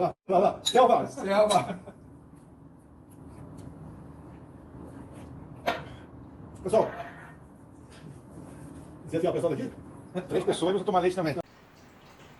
lá. Selva. Pessoal, você tem uma pessoa daqui? 3 pessoas, você toma leite também.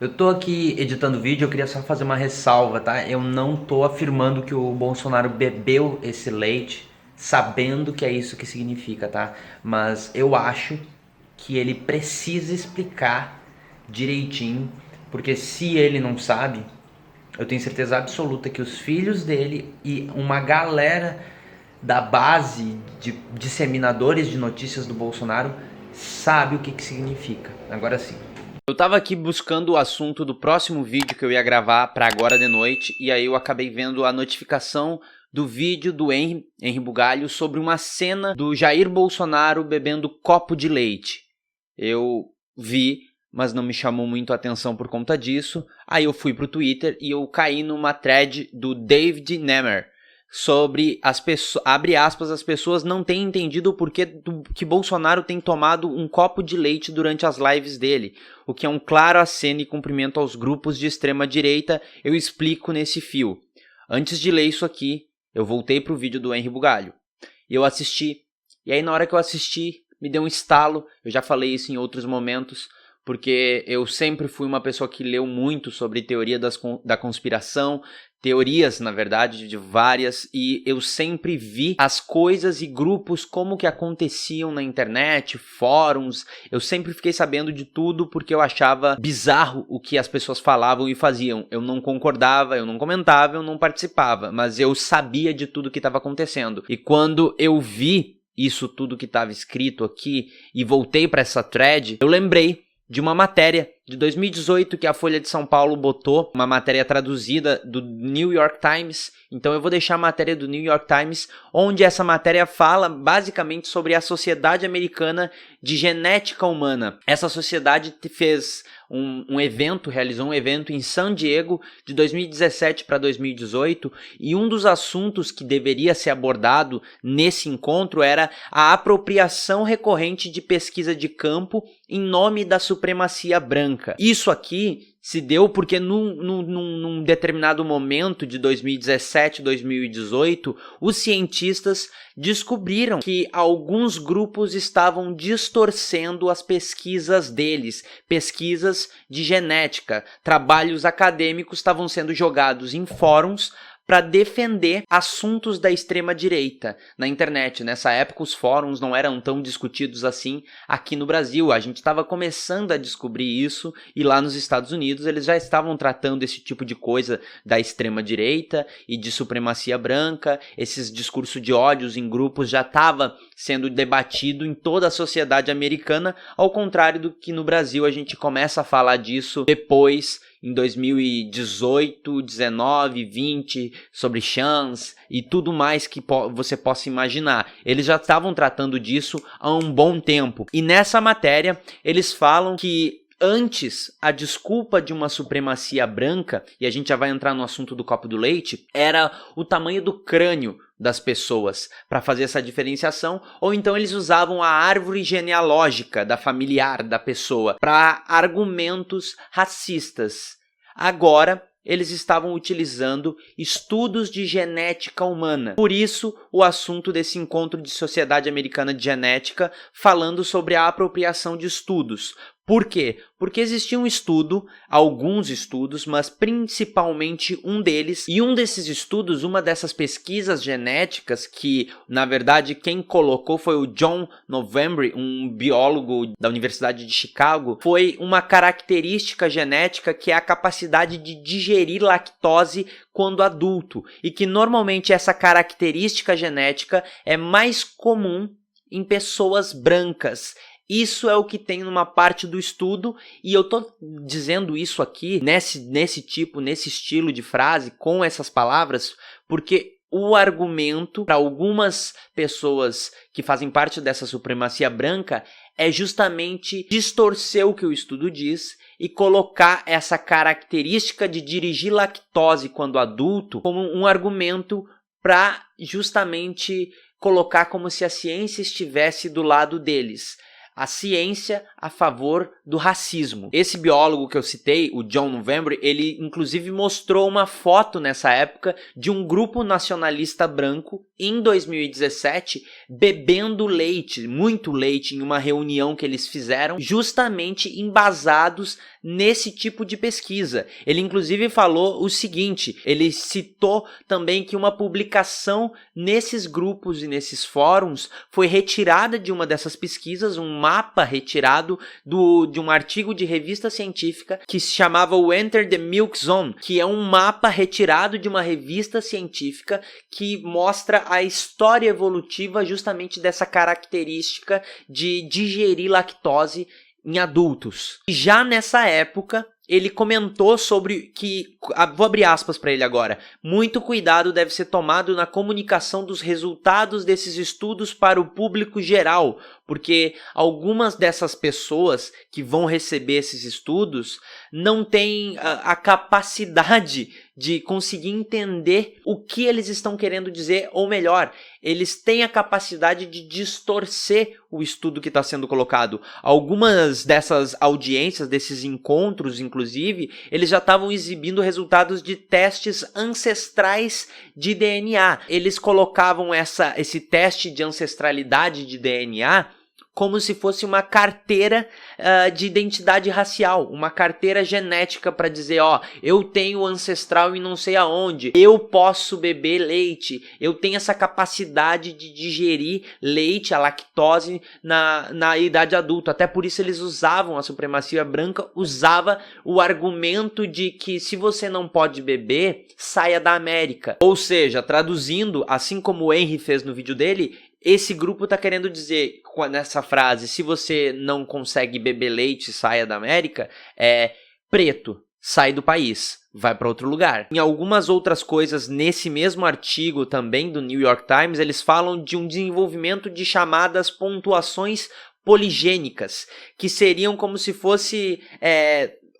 Eu tô aqui editando o vídeo, eu queria só fazer uma ressalva, tá? Eu não tô afirmando que o Bolsonaro bebeu esse leite sabendo que é isso que significa, tá? Mas eu acho que ele precisa explicar direitinho, porque se ele não sabe, eu tenho certeza absoluta que os filhos dele e uma galera da base de disseminadores de notícias do Bolsonaro sabe o que significa. Agora sim. Eu tava aqui buscando o assunto do próximo vídeo que eu ia gravar para agora de noite, e aí eu acabei vendo a notificação do vídeo do Henry Bugalho sobre uma cena do Jair Bolsonaro bebendo copo de leite. Eu vi, mas não me chamou muito a atenção por conta disso. Aí eu fui pro Twitter e eu caí numa thread do David Nemer sobre as pessoas, abre aspas, as pessoas não têm entendido o porquê que Bolsonaro tem tomado um copo de leite durante as lives dele, o que é um claro aceno e cumprimento aos grupos de extrema direita. Eu explico nesse fio. Antes de ler isso aqui, eu voltei pro vídeo do Henry Bugalho e eu assisti, e aí na hora que eu assisti me deu um estalo. Eu já falei isso em outros momentos, porque eu sempre fui uma pessoa que leu muito sobre teoria da conspiração, teorias, na verdade, de várias, e eu sempre vi as coisas e grupos como que aconteciam na internet, fóruns. Eu sempre fiquei sabendo de tudo porque eu achava bizarro o que as pessoas falavam e faziam. Eu não concordava, eu não comentava, eu não participava, mas eu sabia de tudo que estava acontecendo. E quando eu vi isso tudo que estava escrito aqui e voltei para essa thread, eu lembrei de uma matéria de 2018 que a Folha de São Paulo botou, uma matéria traduzida do New York Times. Então eu vou deixar a matéria do New York Times, onde essa matéria fala basicamente sobre a Sociedade Americana de Genética Humana. Essa sociedade fez realizou um evento em San Diego de 2017 para 2018, e um dos assuntos que deveria ser abordado nesse encontro era a apropriação recorrente de pesquisa de campo em nome da supremacia branca. Isso aqui se deu porque num determinado momento de 2017, 2018, os cientistas descobriram que alguns grupos estavam distorcendo as pesquisas deles, pesquisas de genética. Trabalhos acadêmicos estavam sendo jogados em fóruns para defender assuntos da extrema-direita na internet. Nessa época, os fóruns não eram tão discutidos assim aqui no Brasil. A gente estava começando a descobrir isso, e lá nos Estados Unidos eles já estavam tratando esse tipo de coisa da extrema-direita e de supremacia branca. Esses discursos de ódios em grupos já estava sendo debatido em toda a sociedade americana, ao contrário do que no Brasil a gente começa a falar disso depois, em 2018, 19, 20, sobre chance e tudo mais que você possa imaginar. Eles já estavam tratando disso há um bom tempo. E nessa matéria, eles falam que antes, a desculpa de uma supremacia branca, e a gente já vai entrar no assunto do copo do leite, era o tamanho do crânio das pessoas para fazer essa diferenciação, ou então eles usavam a árvore genealógica da familiar da pessoa para argumentos racistas. Agora, eles estavam utilizando estudos de genética humana. Por isso, o assunto desse encontro de Sociedade Americana de Genética, falando sobre a apropriação de estudos. Por quê? Porque existia um estudo, alguns estudos, mas principalmente um deles, e um desses estudos, uma dessas pesquisas genéticas, que na verdade quem colocou foi o John Novembre, um biólogo da Universidade de Chicago, foi uma característica genética que é a capacidade de digerir lactose quando adulto, e que normalmente essa característica genética é mais comum em pessoas brancas. Isso é o que tem numa parte do estudo, e eu tô dizendo isso aqui nesse estilo de frase, com essas palavras, porque o argumento para algumas pessoas que fazem parte dessa supremacia branca é justamente distorcer o que o estudo diz e colocar essa característica de dirigir lactose quando adulto como um argumento para justamente colocar como se a ciência estivesse do lado deles. a ciência a favor do racismo. Esse biólogo que eu citei, o John November, ele inclusive mostrou uma foto nessa época de um grupo nacionalista branco em 2017 bebendo leite, muito leite, em uma reunião que eles fizeram, justamente embasados nesse tipo de pesquisa. Ele inclusive falou o seguinte, ele citou também que uma publicação nesses grupos e nesses fóruns foi retirada de uma dessas pesquisas, um mapa retirado de um artigo de revista científica que se chamava o Enter the Milk Zone, que é um mapa retirado de uma revista científica que mostra a história evolutiva justamente dessa característica de digerir lactose em adultos. E já nessa época, ele comentou sobre que, vou abrir aspas para ele agora, muito cuidado deve ser tomado na comunicação dos resultados desses estudos para o público geral, porque algumas dessas pessoas que vão receber esses estudos não têm a capacidade de conseguir entender o que eles estão querendo dizer, ou melhor, eles têm a capacidade de distorcer o estudo que está sendo colocado. Algumas dessas audiências, desses encontros, inclusive, eles já estavam exibindo resultados de testes ancestrais de DNA. Eles colocavam esse teste de ancestralidade de DNA como se fosse uma carteira de identidade racial, uma carteira genética para dizer, ó, eu tenho ancestral e não sei aonde, eu posso beber leite, eu tenho essa capacidade de digerir leite, a lactose na idade adulta. Até por isso eles usavam, a supremacia branca usava o argumento de que se você não pode beber, saia da América. Ou seja, traduzindo, assim como o Henry fez no vídeo dele, esse grupo está querendo dizer, nessa frase, se você não consegue beber leite, saia da América, preto, sai do país, vai para outro lugar. Em algumas outras coisas, nesse mesmo artigo também do New York Times, eles falam de um desenvolvimento de chamadas pontuações poligênicas, que seriam como se fosse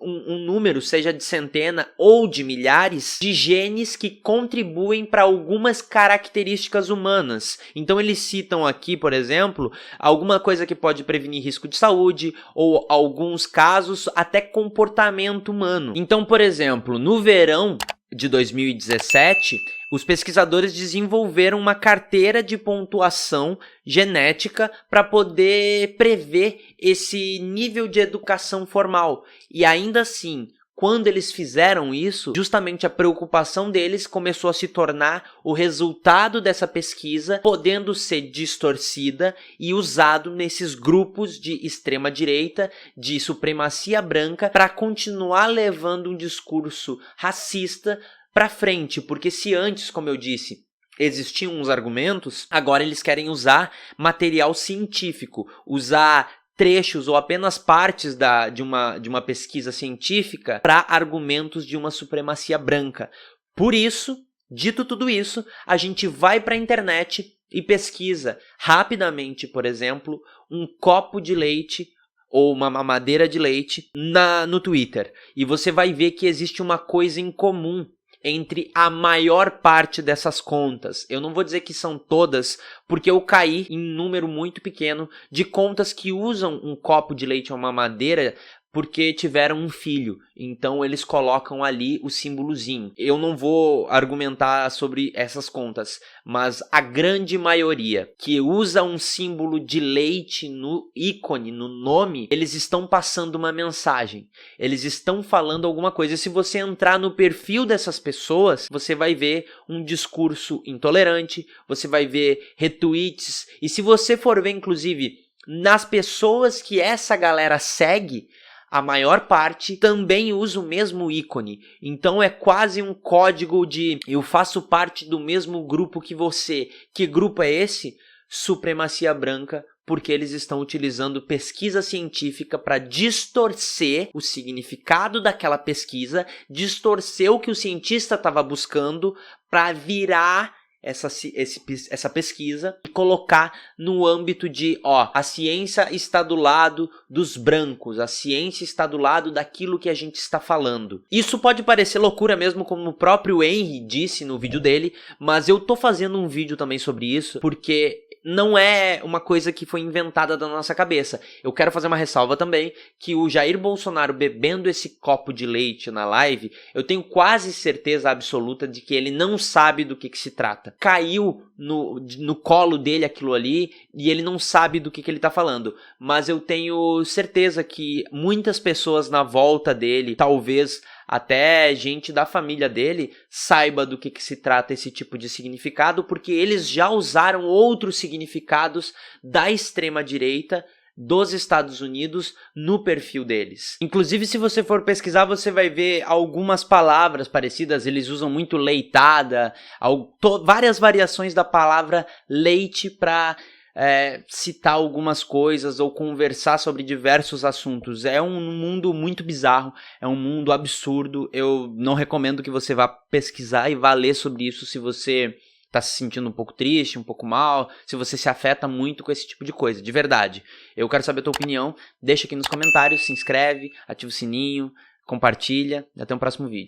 um número, seja de centena ou de milhares, de genes que contribuem para algumas características humanas. Então eles citam aqui, por exemplo, alguma coisa que pode prevenir risco de saúde, ou alguns casos até comportamento humano. Então, por exemplo, no verão de 2017, os pesquisadores desenvolveram uma carteira de pontuação genética para poder prever esse nível de educação formal. E ainda assim, quando eles fizeram isso, justamente a preocupação deles começou a se tornar o resultado dessa pesquisa podendo ser distorcida e usado nesses grupos de extrema-direita, de supremacia branca, para continuar levando um discurso racista para frente, porque se antes, como eu disse, existiam uns argumentos, agora eles querem usar material científico, usar trechos ou apenas partes de uma pesquisa científica para argumentos de uma supremacia branca. Por isso, dito tudo isso, a gente vai para a internet e pesquisa rapidamente, por exemplo, um copo de leite ou uma mamadeira de leite no Twitter. E você vai ver que existe uma coisa em comum entre a maior parte dessas contas. Eu não vou dizer que são todas, porque eu caí em um número muito pequeno de contas que usam um copo de leite ou uma mamadeira porque tiveram um filho, então eles colocam ali o símbolozinho. Eu não vou argumentar sobre essas contas, mas a grande maioria que usa um símbolo de leite no ícone, no nome, eles estão passando uma mensagem, eles estão falando alguma coisa. E se você entrar no perfil dessas pessoas, você vai ver um discurso intolerante, você vai ver retweets, e se você for ver, inclusive, nas pessoas que essa galera segue, a maior parte também usa o mesmo ícone. Então é quase um código de eu faço parte do mesmo grupo que você. Que grupo é esse? Supremacia branca, porque eles estão utilizando pesquisa científica para distorcer o significado daquela pesquisa, distorcer o que o cientista estava buscando para virar essa pesquisa e colocar no âmbito de, a ciência está do lado dos brancos, a ciência está do lado daquilo que a gente está falando. Isso pode parecer loucura mesmo, como o próprio Henry disse no vídeo dele, mas eu tô fazendo um vídeo também sobre isso, porque não é uma coisa que foi inventada da nossa cabeça. Eu quero fazer uma ressalva também, que o Jair Bolsonaro bebendo esse copo de leite na live, eu tenho quase certeza absoluta de que ele não sabe do que se trata. Caiu no colo dele aquilo ali e ele não sabe do que ele tá falando. Mas eu tenho certeza que muitas pessoas na volta dele, talvez até gente da família dele, saiba do que se trata esse tipo de significado, porque eles já usaram outros significados da extrema-direita dos Estados Unidos no perfil deles. Inclusive, se você for pesquisar, você vai ver algumas palavras parecidas. Eles usam muito leitada, várias variações da palavra leite para citar algumas coisas ou conversar sobre diversos assuntos. É um mundo muito bizarro, é um mundo absurdo. Eu não recomendo que você vá pesquisar e vá ler sobre isso se você tá se sentindo um pouco triste, um pouco mal, se você se afeta muito com esse tipo de coisa, de verdade. Eu quero saber a tua opinião, deixa aqui nos comentários, se inscreve, ativa o sininho, compartilha e até o próximo vídeo.